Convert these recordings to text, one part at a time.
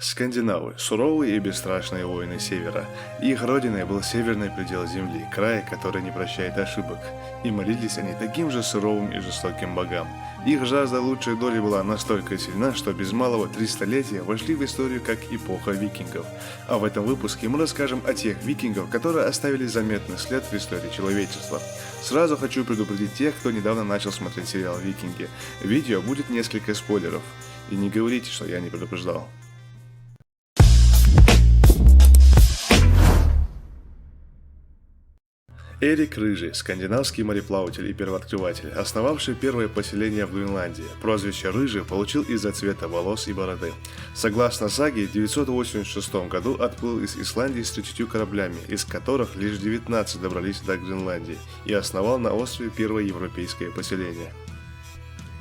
Скандинавы – суровые и бесстрашные воины Севера. Их родиной был северный предел Земли, край, который не прощает ошибок. И молились они таким же суровым и жестоким богам. Их жажда лучшей доли была настолько сильна, что без малого 3 столетия вошли в историю как эпоха викингов. А в этом выпуске мы расскажем о тех викингов, которые оставили заметный след в истории человечества. Сразу хочу предупредить тех, кто недавно начал смотреть сериал «Викинги». В видео будет несколько спойлеров. И не говорите, что я не предупреждал. Эрик Рыжий – скандинавский мореплаватель и первооткрыватель, основавший первое поселение в Гренландии. Прозвище «Рыжий» получил из-за цвета волос и бороды. Согласно саге, в 986 году отплыл из Исландии с 30 кораблями, из которых лишь 19 добрались до Гренландии, и основал на острове первое европейское поселение.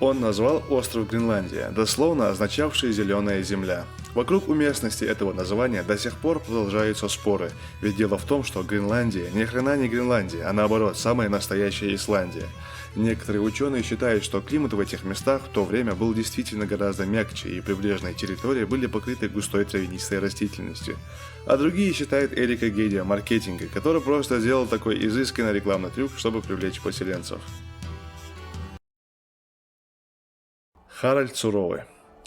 Он назвал остров Гренландия, дословно означавший «зеленая земля». Вокруг уместности этого названия до сих пор продолжаются споры, ведь дело в том, что Гренландия ни хрена не Гренландия, а наоборот, самая настоящая Исландия. Некоторые ученые считают, что климат в этих местах в то время был действительно гораздо мягче, и прибрежные территории были покрыты густой травянистой растительностью. А другие считают Эрика гением маркетинга, который просто сделал такой изысканный рекламный трюк, чтобы привлечь поселенцев. Харальд Суровый.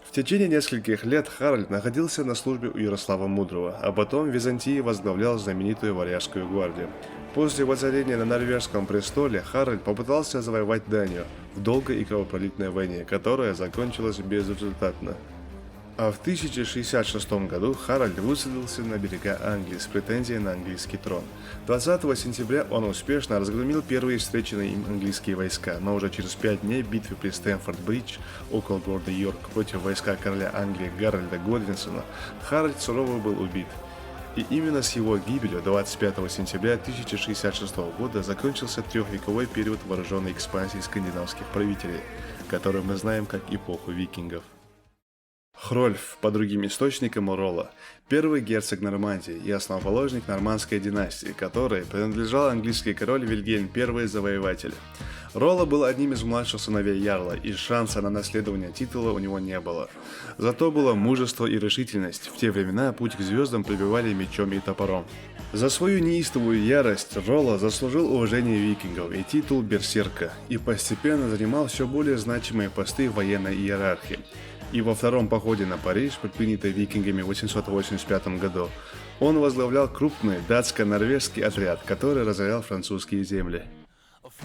В течение нескольких лет Харальд находился на службе у Ярослава Мудрого, а потом в Византии возглавлял знаменитую Варяжскую гвардию. После воцарения на норвежском престоле Харальд попытался завоевать Данию в долгой и кровопролитной войне, которая закончилась безрезультатно. А в 1066 году Харальд высадился на берега Англии с претензией на английский трон. 20 сентября он успешно разгромил первые встреченные им английские войска, но уже через 5 дней в битве при Стэмфорд-Бридж около города Йорк против войска короля Англии Гарольда Годвинсона Харальд Суровый был убит. И именно с его гибелью 25 сентября 1066 года закончился трехвековой период вооруженной экспансии скандинавских правителей, который мы знаем как эпоху викингов. Хрольф, по другим источникам Ролла, первый герцог Нормандии и основоположник нормандской династии, которой принадлежал английский король Вильгельм I Завоеватель. Ролла был одним из младших сыновей Ярла, и шанса на наследование титула у него не было. Зато было мужество и решительность. В те времена путь к звездам пробивали мечом и топором. За свою неистовую ярость Ролла заслужил уважение викингов и титул берсерка, и постепенно занимал все более значимые посты в военной иерархии. И во втором походе на Париж, предпринятый викингами в 885 году, он возглавлял крупный датско-норвежский отряд, который разорял французские земли.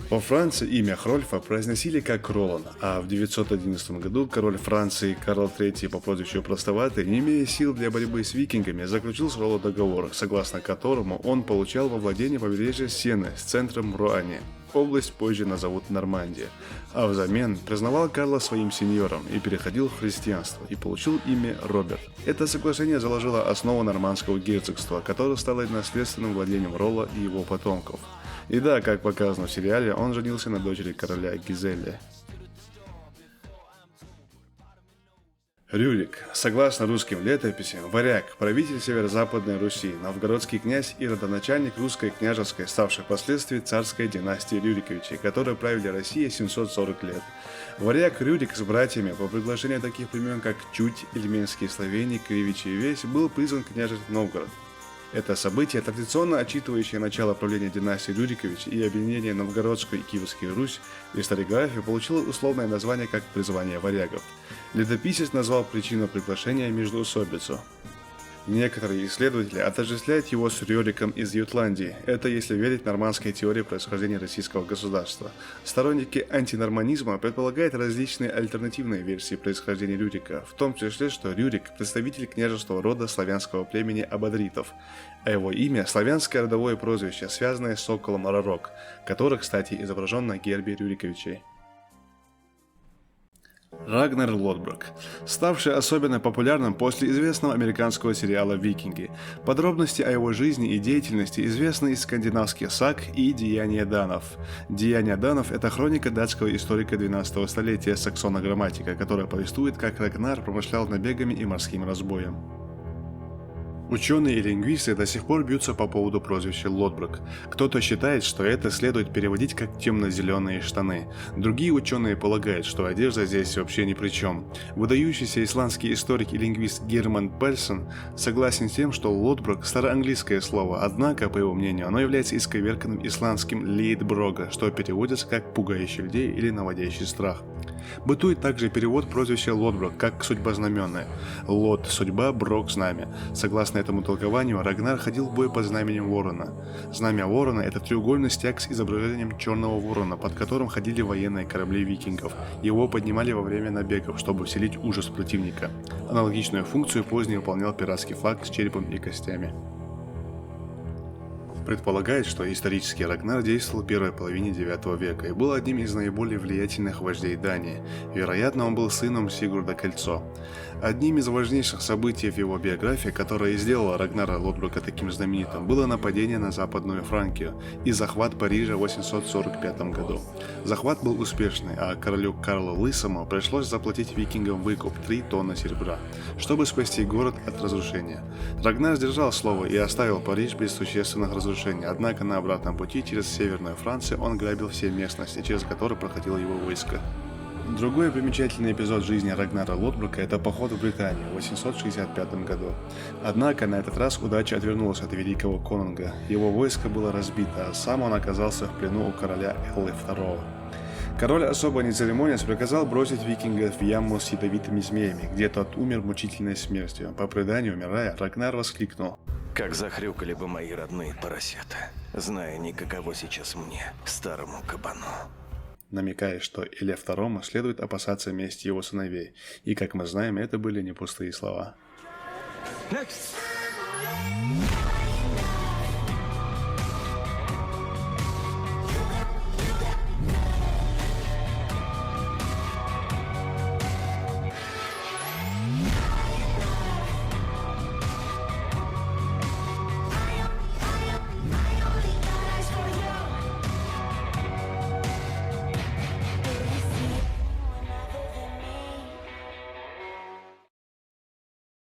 Во Франции имя Хрольфа произносили как Ролан, а в 911 году король Франции Карл III по прозвищу Простоватый, не имея сил для борьбы с викингами, заключил с Ролло договор, согласно которому он получал во владение побережье Сены с центром в Руане. Область позже назовут Нормандия, а взамен признавал Карла своим сеньором и переходил в христианство и получил имя Роберт. Это соглашение заложило основу нормандского герцогства, которое стало наследственным владением Ролла и его потомков. И да, как показано в сериале, он женился на дочери короля Гизелле. Рюрик. Согласно русским летописям, варяг, правитель северо-западной Руси, новгородский князь и родоначальник русской княжеской, ставшей впоследствии царской династии Рюриковичей, которые правили Россией 740 лет. Варяг Рюрик с братьями по приглашению таких племен, как Чуть, Ильменские словени, Кривичи и Весь, был призван княжить Новгород. Это событие, традиционно отчитывающее начало правления династии Рюриковичей и объединение Новгородской и Киевской Русь, в историографии получило условное название как «призвание варягов». Летописец назвал причину приглашения междоусобицу. Некоторые исследователи отождествляют его с Рюриком из Ютландии. Это если верить нормандской теории происхождения российского государства. Сторонники антинорманизма предполагают различные альтернативные версии происхождения Рюрика, в том числе, что Рюрик – представитель княжеского рода славянского племени абадритов, а его имя – славянское родовое прозвище, связанное с соколом Ророк, который, кстати, изображен на гербе Рюриковичей. Рагнар Лодброк, ставший особенно популярным после известного американского сериала «Викинги». Подробности о его жизни и деятельности известны из скандинавских саг и «Деяния данов». «Деяния данов» — это хроника датского историка 12 столетия Саксона Грамматика, которая повествует, как Рагнар промышлял набегами и морским разбоем. Ученые и лингвисты до сих пор бьются по поводу прозвища Лотброк. Кто-то считает, что это следует переводить как «темно-зеленые штаны». Другие ученые полагают, что одежда здесь вообще ни при чем. Выдающийся исландский историк и лингвист Герман Пельсон согласен с тем, что Лотброк – староанглийское слово, однако, по его мнению, оно является исковерканным исландским «лейтброга», что переводится как «пугающий людей» или «наводящий страх». Бытует также перевод прозвища Лотброк как судьбознаменное. Лот – судьба, Брок – знамя. Согласно этому толкованию, Рагнар ходил в бой под знаменем ворона. Знамя ворона – это треугольный стяг с изображением черного ворона, под которым ходили военные корабли викингов. Его поднимали во время набегов, чтобы вселить ужас противника. Аналогичную функцию позднее выполнял пиратский флаг с черепом и костями. Предполагает, что исторический Рагнар действовал в первой половине IX века и был одним из наиболее влиятельных вождей Дании. Вероятно, он был сыном Сигурда Кольцо. Одним из важнейших событий в его биографии, которое и сделало Рагнара Лотброка таким знаменитым, было нападение на Западную Франкию и захват Парижа в 845 году. Захват был успешный, а королю Карлу Лысому пришлось заплатить викингам выкуп 3 тонны серебра, чтобы спасти город от разрушения. Рагнар сдержал слово и оставил Париж без существенных разрушений, однако на обратном пути через Северную Францию он грабил все местности, через которые проходило его войско. Другой примечательный эпизод жизни Рагнара Лотброка – это поход в Британию в 865 году. Однако на этот раз удача отвернулась от великого конунга. Его войско было разбито, а сам он оказался в плену у короля Эллы II. Король, особо не церемонясь, приказал бросить викингов в яму с ядовитыми змеями, где тот умер мучительной смертью. По преданию, умирая, Рагнар воскликнул: «Как захрюкали бы мои родные поросята, зная не каково сейчас мне, старому кабану». Намекая, что Илле II следует опасаться мести его сыновей, и, как мы знаем, это были не пустые слова. Next.